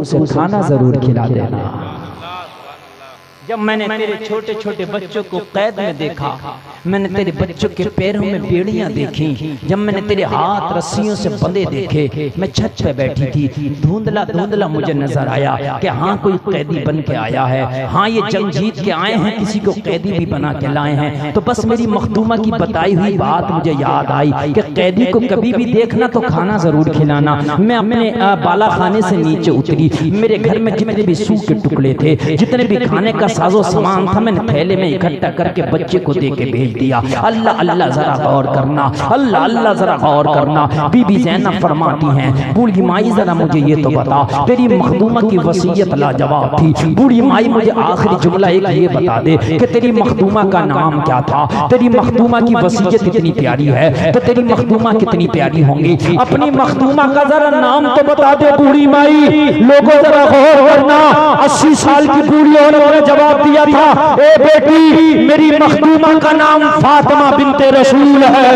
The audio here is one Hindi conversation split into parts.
उसे खाना जरूर खिला देना। जब मैंने तेरे छोटे छोटे बच्चों को कैद में देखा, मैंने तेरे बच्चों के पैरों में बेड़ियां देखी, जब मैंने तेरे हाथ रस्सियों से बंधे देखे, मैं छत पे बैठी थी, धुंधला धुंधला मुझे नजर आया कि हाँ कोई कैदी बन के आया है, हाँ ये जंग जीत के आए हैं, किसी को कैदी भी बना के लाए हैं। तो बस मेरी मखदूमा की बताई हुई बात मुझे याद आई कि कैदी को कभी भी देखना तो खाना जरूर खिलाना। मैं अपने बाला खाने से नीचे उतरी, मेरे घर में जितने भी सूखे टुकड़े थे, जितने भी खाने का साजो सामान था, मैंने थैले में इकट्ठा करके बच्चे को दे के भेज दिया। अल्लाह अल्लाह जरा गौर करना, अल्लाह अल्लाह जरा गौर करना। बीबी ज़ैनब फरमाती हैं, बूढ़ी माई जरा मुझे ये तो बता, तेरी मखदूमा की वसीयत लाजवाब थी। बूढ़ी माई मुझे आखिरी जुमला एक ये बता दे कि तेरी मखदूमा का नाम क्या था। तेरी मखदूमा की वसीयत इतनी प्यारी है तो तेरी मखदूमा कितनी प्यारी होंगी, अपनी मखदूमा का जरा नाम तो बता दे बूढ़ी माई। लोगों जरा गौर करना, 80 साल की बूढ़ी औरत ने जवाब दिया था, ए बेटी मेरी मखदूमा का नाम फातिमा बिनते रसूल है।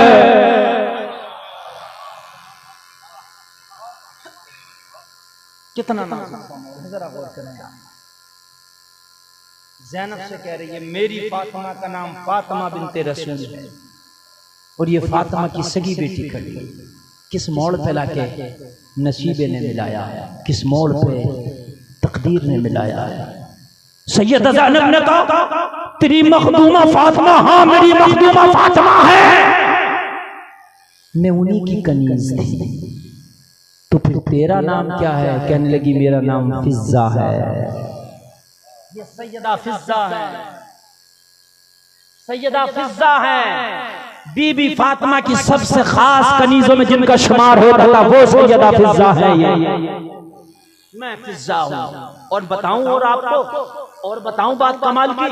कितना नाम, जरा गौर करना। ज़ैनब से कह रही है मेरी फातिमा का नाम फातिमा बिनते रसूल है, और ये फातिमा की सगी बेटी खड़ी है। किस मोड़ पे लाके नसीबे ने मिलाया, किस मोड़ पे तकदीर ने मिलाया है। सैयदा ज़ैनब ने कहा तेरी मखदूमा फातिमा, हाँ मेरी मखदूमा फातिमा है, मैं उन्हीं की कनीज थी। तो फिर तेरा नाम क्या है? कहने लगी मेरा नाम फिज़्ज़ा है। ये सैयदा फिज़्ज़ा है, सैयदा फिज़्ज़ा है। बीबी फातिमा की सबसे खास कनीजों में जिनका शुमार होता था वो सैयदा फिज़्ज़ा है। ये मैं फिज़्ज़ा हूँ। और बताऊं और आपको और बताऊं बात कमाल की,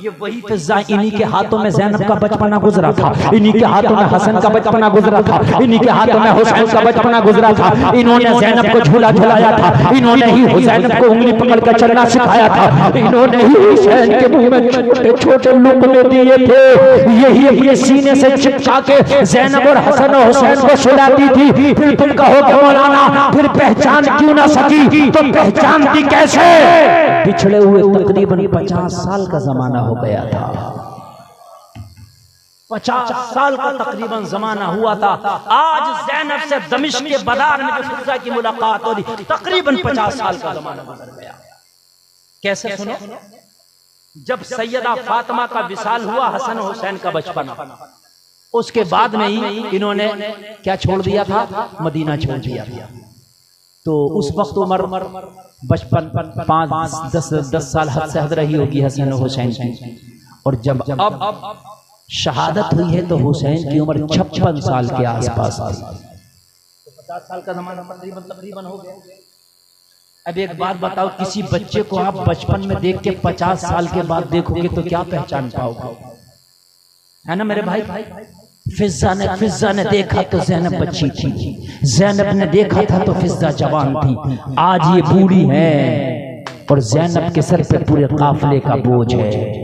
ये वही फिज़्ज़ा, इन्हीं के हाथों में ज़ैनब का बचपना गुजरा था, इन्हीं के हाथों में हसन का बचपना गुजरा था, इन्हीं के हाथों में हुसैन का बचपना गुजरा था। इन्होंने ज़ैनब को झूला झुलाया था, इन्होंने ही ज़ैनब को उंगली पकड़ कर चलना सिखाया था, इन्होंने ही हुसैन के मुंह में छोटे छोटे लुक़मे दिए थे। यही अपने सीने से चिपका के ज़ैनब और हसन और हुसैन को सुलाती थी। फिर तुम कहोगे मौलाना फिर पहचान क्यों ना सकी, तो पहचान दी कैसे? पिछड़े हुए तकरीबन 50 साल का जमाना हो गया था, 50 साल का तकरीबन जमाना हुआ था। आज ज़ैनब से दमिश्क के बाजार में जो फिज़्ज़ा की मुलाकात हो रही, तकरीबन 50 साल का जमाना गुजर गया। कैसे? सुनो, जब सैयदा फातिमा का विसाल हुआ, हसन हुसैन का बचपना, उसके बाद में ही इन्होंने क्या छोड़ दिया था? मदीना छोड़ दिया था। तो उस वक्त उम्र बचपन 5-10 साल हद से हद रही होगी हसन हुसैन की। और जब अब शहादत हुई है तो हुसैन की उम्र 56 साल के आसपास थी। तो 50 साल का जमाना तकरीबन हो गया। अब एक बात बताओ, किसी बच्चे को आप बचपन में देख के 50 साल के बाद देखोगे तो क्या पहचान पाओगे? है ना मेरे भाई? फिज़्ज़ा ने देखा तो ज़ैनब बच्ची थी, ज़ैनब ने देखा था तो फिज़्ज़ा जवान थी। आज ये बूढ़ी है और ज़ैनब के सर पे पूरे काफिले का बोझ है।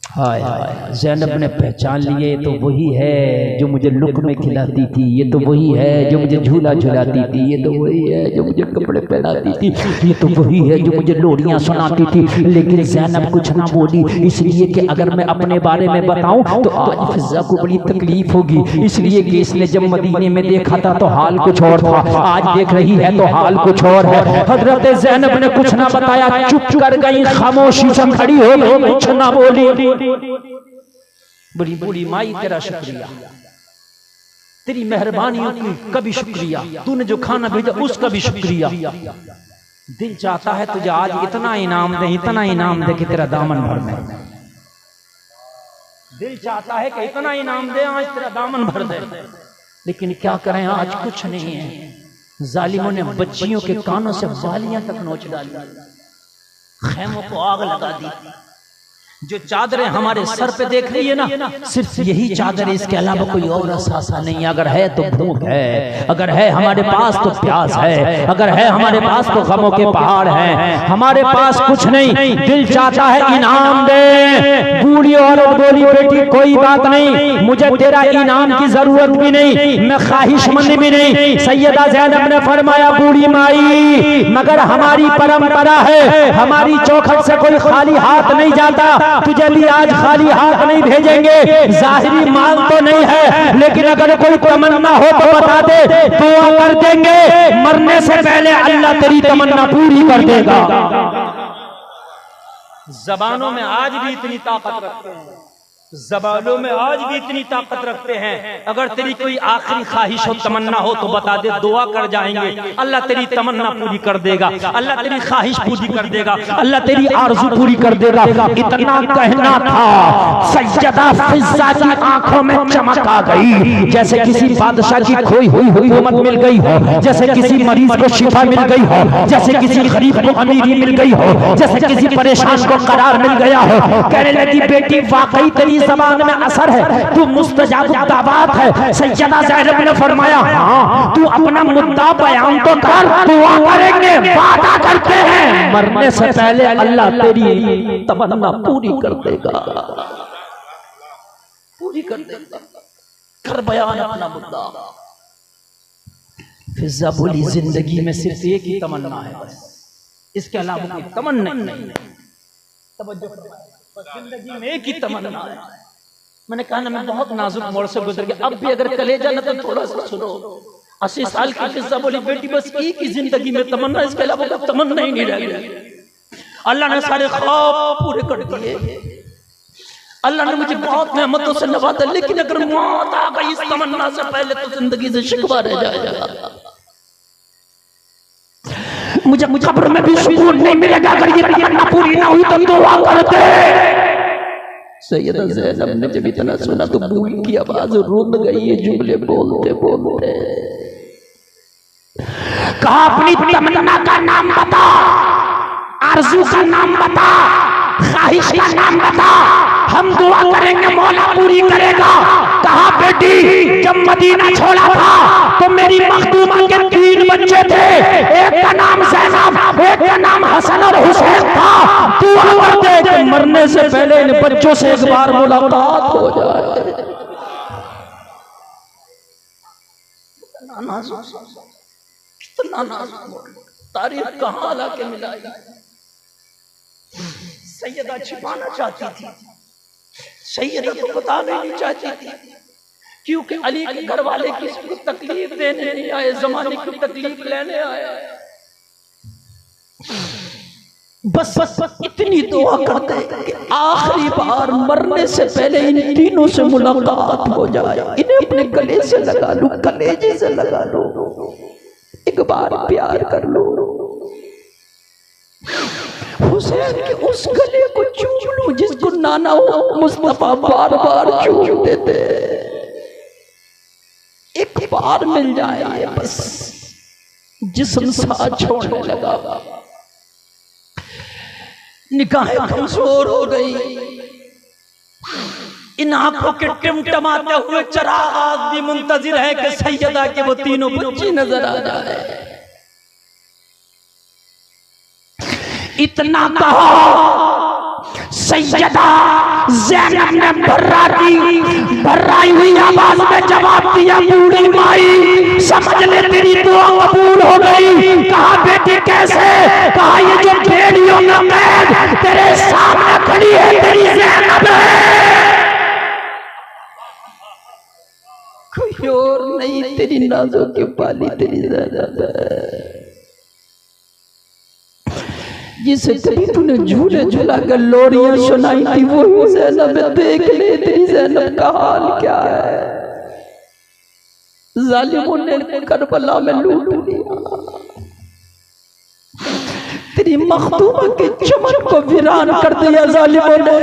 हाय हाय, ज़ैनब ने पहचान लिए तो वही है जो मुझे लुक़मे खिलाती थी, ये तो वही है जो मुझे झूला झुलाती थी, ये तो वही है जो मुझे कपड़े पहनाती थी, ये तो वही है जो मुझे लोरियां सुनाती थी। लेकिन ज़ैनब कुछ ना बोली, इसलिए कि अगर मैं अपने बारे में बताऊं तो आज फिज़्ज़ा को बड़ी तकलीफ होगी, इसलिए कि इसने जब मदीने में देखा था तो हाल कुछ और था, आज देख रही है तो हाल कुछ और है। हज़रत ज़ैनब ने कुछ ना बताया, चुप कर गई, खामोशी से खड़ी हो गई, कुछ ना बोली। बड़ी बड़ी माई तेरा शुक्रिया, तेरी मेहरबानियों की कभी शुक्रिया, तूने जो खाना भेजा उसका भी शुक्रिया। दिल चाहता है तुझे आज इतना इनाम दे, इतना इनाम दे कि तेरा दामन भर दे। दिल चाहता है कि इतना इनाम दे, आज तेरा दामन भर दे, लेकिन क्या करें आज कुछ नहीं है। जालिमों ने बच्चियों के कानों से वालियां तक नोच डाली, खेमों को आग लगा दी, जो चादरें हमारे सर पे देख रही है ना, सिर्फ यही चादर है, इसके अलावा कोई और असासा नहीं। अगर है तो भूख है, अगर है हमारे पास तो प्यास है, अगर है हमारे पास तो गमों के पहाड़ हैं। हमारे पास कुछ नहीं, दिल चाहता है इनाम दे। बूढ़ी औरत बोली, बेटी कोई बात नहीं, मुझे तेरा इनाम की जरूरत भी नहीं, मैं ख्वाहिशमंद भी नहीं। सैयदा ज़ैनब ने फरमाया, बूढ़ी माई, मगर हमारी परंपरा है, हमारी चौखट से कोई खाली हाथ नहीं जाता, तुझे भी आज खाली हाथ नहीं भेजेंगे। जाहिरी माल तो नहीं है, लेकिन अगर कोई तमन्ना हो तो बता दे, दुआ कर देंगे। मरने से पहले अल्लाह तेरी तमन्ना पूरी कर देगा। जबानों में आज भी इतनी ताकत रखते हैं, जबानों में आज भी इतनी ताकत रखते हैं। अगर तेरी कोई आखिरी ख्वाहिश हो, तमन्ना हो तो बता दे, दुआ कर जाएंगे, अल्लाह तेरी तमन्ना पूरी कर देगा, अल्लाह तेरी ख्वाहिश पूरी कर देगा, अल्लाह तेरी आरज़ू पूरी कर देगा। इतना कहना था, सैयदा फिज़्ज़ा की आंखों में चमक आ गई, जैसे किसी बादशाह की खोई हुई हुकूमत मिल गई हो, जैसे किसी मरीज को शिफा मिल गई हो, जैसे किसी गरीब को अमीरी मिल गई हो, जैसे किसी परेशान को करार मिल गया हो। कहने लगी, बेटी वाकई तेरी ज़बान में असर है, तू मुस्तजाब दावत है। सैयदा ज़ैनब ने फरमाया, हाँ तू अपना मुद्दा बयान तो कर, दुआ करेंगे, वादा करते हैं, मरने से पहले अल्लाह तेरी तमन्ना पूरी कर देगा, पूरी कर देगा। कर बयान अपना मुद्दा। फिज़्ज़ा बोली, जिंदगी में सिर्फ एक ही तमन्ना है, बस इसके अलावा कोई तमन्ना नहीं। तवज्जो फरमाएं, बस जिंदगी में एक ही तमन्ना है। मैंने कहा ना, मैं बहुत नाजुक मोड़ से गुजर गया, अब भी अगर कलेजा न तो थोड़ा सा सुनो। 80 साल की फिज़्ज़ा बोली, बेटी बस एक ही जिंदगी में तमन्ना, इसके अलावा कोई तमन्ना ही नहीं रह गई। अल्लाह ने सारे ख्वाब पूरे कर दिए, अल्लाह ने मुझे बहुत नेमतों से नवाजा, लेकिन अगर मौत आ गई इस तमन्ना से पहले तो जिंदगी से शिकवा रह जाएगा। मुझे कब्र में भी सुकून नहीं मिलेगा अगर ये तमन्ना पूरी ना हुई तो दुआ करते। सैयदा ज़ैनब ने जब इतना सुना तो बूढ़ी की आवाज रुक गई, ये जुमले बोलते बोलते कहा, अपनी तमन्ना का नाम बता, आरज़ू का नाम बता, ख्वाहिश का नाम बता, हम दुआ करेंगे, मौला पूरी करेगा। कहा, बेटी जब मदीना छोड़ा था तो मेरी मखदूमा के 3 बच्चे थे, एक का नाम ज़ैनब, एक का नाम हसन और हुसैन था। दुआ करते कि मरने से पहले इन बच्चों से एक बार मुलाकात हो जाए। कितना नाज़ुक तारीफ कहाँ लाके मिलाई। सैयदा छिपाना चाहती थी, सैयदा तो बताना नहीं चाहती थी, क्योंकि अली के घर वाले किसी को तकलीफ देने नहीं आए, जमाने की तकलीफ लेने आए। बस इतनी दुआ करते कि आखिरी बार मरने से पहले इन तीनों से मुलाकात हो जाए, इन्हें अपने गले से लगा लो, कलेजे से लगा लो, एक बार प्यार कर लो, हुसैन के उस गले को चूम लो जिसको नाना मुस्तफा बार बार चूम देते। एक बार मिल जाए बस, जिस्म साथ छोड़ने लगा, निगाहें कमजोर हो गई, इन आंखों के टिमटिमाते हुए चिराग भी मुंतजिर है कि सैयदा के वो तीनों बच्चे नजर आ जाए। इतना कहा, सैयदा ज़ैनब ने भर्राई हुई आवाज में जवाब दिया, बूढ़ी माई समझ ले तेरी दुआ कबूल हो गई। कहा, बेटी कैसे? कहा, ये जो भेड़ियों में कैद तेरे सामने खड़ी है तेरी ज़ैनब है, कोई और नहीं, तेरी नाज़ों की पाली तेरी ज़ैनब है, जिसे कभी तूने झूले झूला कर लोरियां सुनाई थी वो ज़ैनब। देख ले तेरी ज़ैनब का हाल क्या है, जालिमों ने करबला में लूट लिया, तेरी मखदूमा के चमन को वीरान कर दिया जालिमों ने।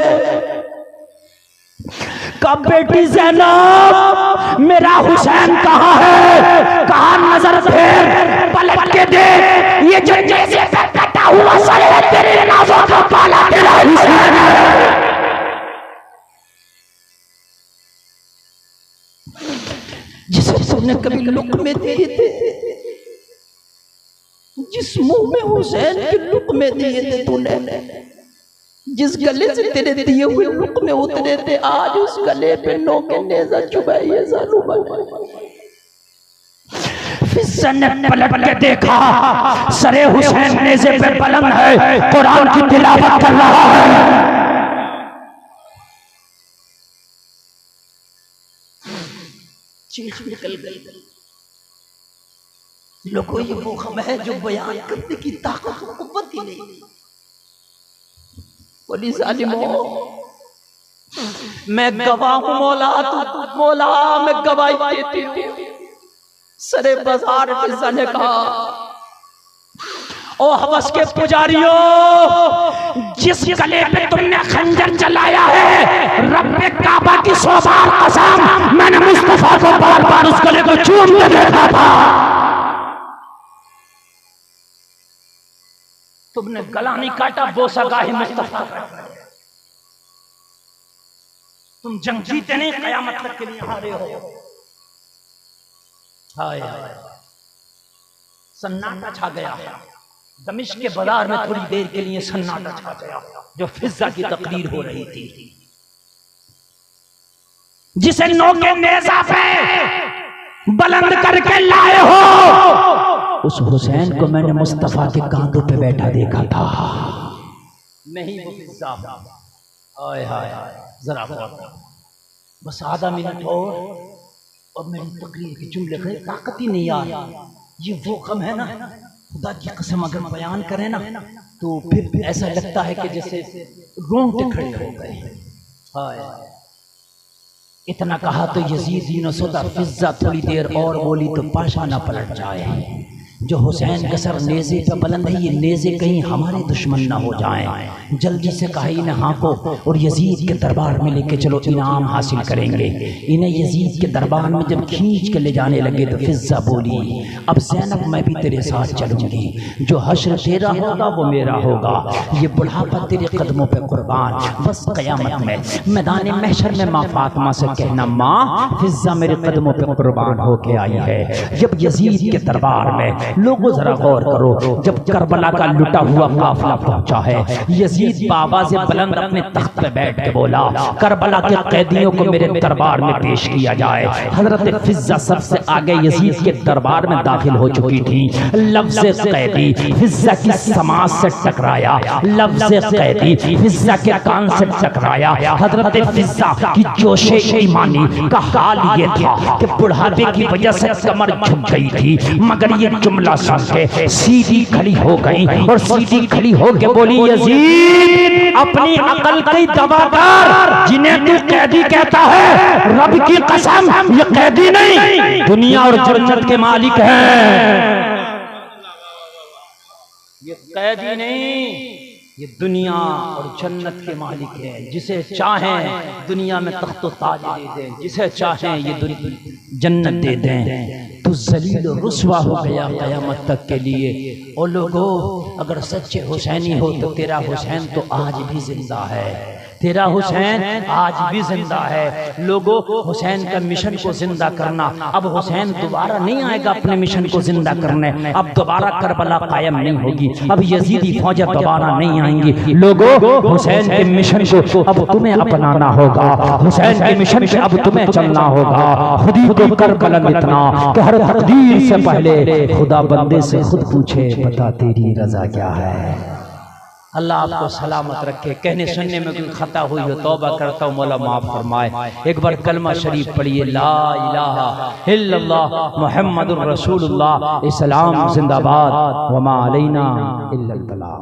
कहा, बेटी ज़ैनब मेरा हुसैन कहाँ है? कहा, नजर फेर, पलट के देख, ये जो जैसे कटा हुआ सर है तेरे नाज़ों का पाला तेरा हुसैन है। तुमने कभी लुक़्मे दिए थे? जिस मुंह में हुसैन के लुक़्मे दिए थे तूने, जिस गले से तेरे दिए हुए लुक़्मे उतरे थे, आज उस गले पे नोके नेज़ा चुभाई है ज़ालिम। फिज़्ज़ा ने पलट के देखा, सरे हुसैन नेज़े पे बुलंद है, कुरान की तिलावत कर रहा है। चीख निकल गई। लोगों, ये वो गम है जो बयान करने की ताकत और कुव्वत ही नहीं। बोली ज़ालिमों, मैं गवाह हूं मौला, तू मौला, मैं गवाही देती हूं। सरे बाजार फिज़्ज़ा ने कहा, ओ हवस के पुजारियों, जिस गले पे तुमने खंजर चलाया है, रब्बे काबा की 100 बार कसम, मैंने मुस्तफा को बार बार उस गले को चूम के देखा था। तुमने गला नहीं काटा, बोसागाही मुस्तफा। तुम जंग जीते नहीं, कयामत तक के लिए हारे हो। हाय सन्नाटा छा गया। दमिश्क के बाजार में थोड़ी देर के लिए सन्नाटा छा गया, जो फिज़्ज़ा की तकरीर हो रही थी, जिसे नोके नेज़ा पे बुलंद करके लाए हो। उस हुसैन को मैंने मुस्तफा के कांधों पे बैठा देखा था। नहीं वो फिज़्ज़ा। हाय हाय, जरा बस आधा मिनट और मेरी तकरीर के जुमले की ताकत ही नहीं आ रही। ये वो गम है ना, खुदा की कसम, अगर बयान करें ना तो फिर ऐसा लगता है कि जैसे रोंगटे खड़े हो गए। हाय, इतना कहा तो यजीद ने सोचा फिज़्ज़ा थोड़ी देर और बोली तो पाशा ना पलट जाए। जो हुसैन का सर नेज़े पे बुलंद है, ये नेज़े कहीं हमारे दुश्मन ना हो जाएं। जल्दी से कहा इन्हें हाँको और यजीद के दरबार में लेके चलो, इनाम हासिल करेंगे। इन्हें यजीद के दरबार में जब खींच के ले जाने लगे तो फिज़्ज़ा बोली, अब ज़ैनब मैं भी तेरे साथ चलूंगी, जो हश्र तेरा होगा वो मेरा होगा, ये बुढ़ापा तेरे कदमों पे कुर्बान। बस क़यामत में मैदान महशर में माँ फातिमा से कहना, माँ फिज़्ज़ा मेरे कदमों पे कुर्बान होके आई है। जब यजीद के दरबार में, लोगों जरा गौर करो, जब करबला का लुटा हुआ काफिला पहुंचा है, यजीद बाबा से बुलंद अपने तख्त पे बैठ के बोला, करबला के कैदियों को मेरे दरबार में पेश किया जाए। हजरत फिज़्ज़ा सबसे आगे यजीद के दरबार में दाखिल हो चुकी थी। लफ्ज़ कैदी फिज़्ज़ा की समाज से टकराया, लफ्ज़ कैदी फिज़्ज़ा के कान से टकराया। हजरत फिज़्ज़ा की जोशे ईमानी का हाल ये था कि बुढ़ापे की वजह से कमर झुक गई थी, मगर ये जुमला सुन के सीधी खड़ी हो गई और सीधी खड़ी हो के बोली, यजीद अपनी अकल की दवा कर, जिन्हें तू कैदी कहता है, रब की कसम ये कैदी नहीं, दुनिया और जन्नत के मालिक है। ये कैदी नहीं, ये दुनिया और जन्नत के मालिक है। जिसे चाहें दुनिया में तख्त व ताज दे दें, जिसे चाहें ये जन्नत दे दें। तो जलील और रुस्वा हो गया क़यामत तक के लिए। और लोगों, अगर सच्चे हुसैनी हो तो तेरा हुसैन तो आज भी जिंदा है, तेरा हुसैन आज भी जिंदा है। लोगों, हुसैन का मिशन को जिंदा करना, अब हुसैन दोबारा नहीं आएगा अपने मिशन को जिंदा करने, अब दोबारा करबला कायम नहीं होगी, अब यजीदी फौजें दोबारा नहीं आएंगी। लोगों, हुसैन के मिशन को अब तुम्हें अपनाना होगा, हुसैन के मिशन पे अब तुम्हें चलना होगा। खुदी को कर बुलंद इतना कि हर तकदीर से पहले खुदा बंदे से खुद पूछे, बता तेरी रजा क्या है। अल्लाह आपको सलामत रखे। कहने सुनने में कोई खता हुई हो तौबा करता हूँ, मौला माफ फरमाए। एक बार कलमा शरीफ पढ़िए, ला इलाहा इल्लल्लाह मुहम्मदुर रसूलुल्लाह। इस्लाम जिंदाबाद, वमा अलैना इल्लल बलाग।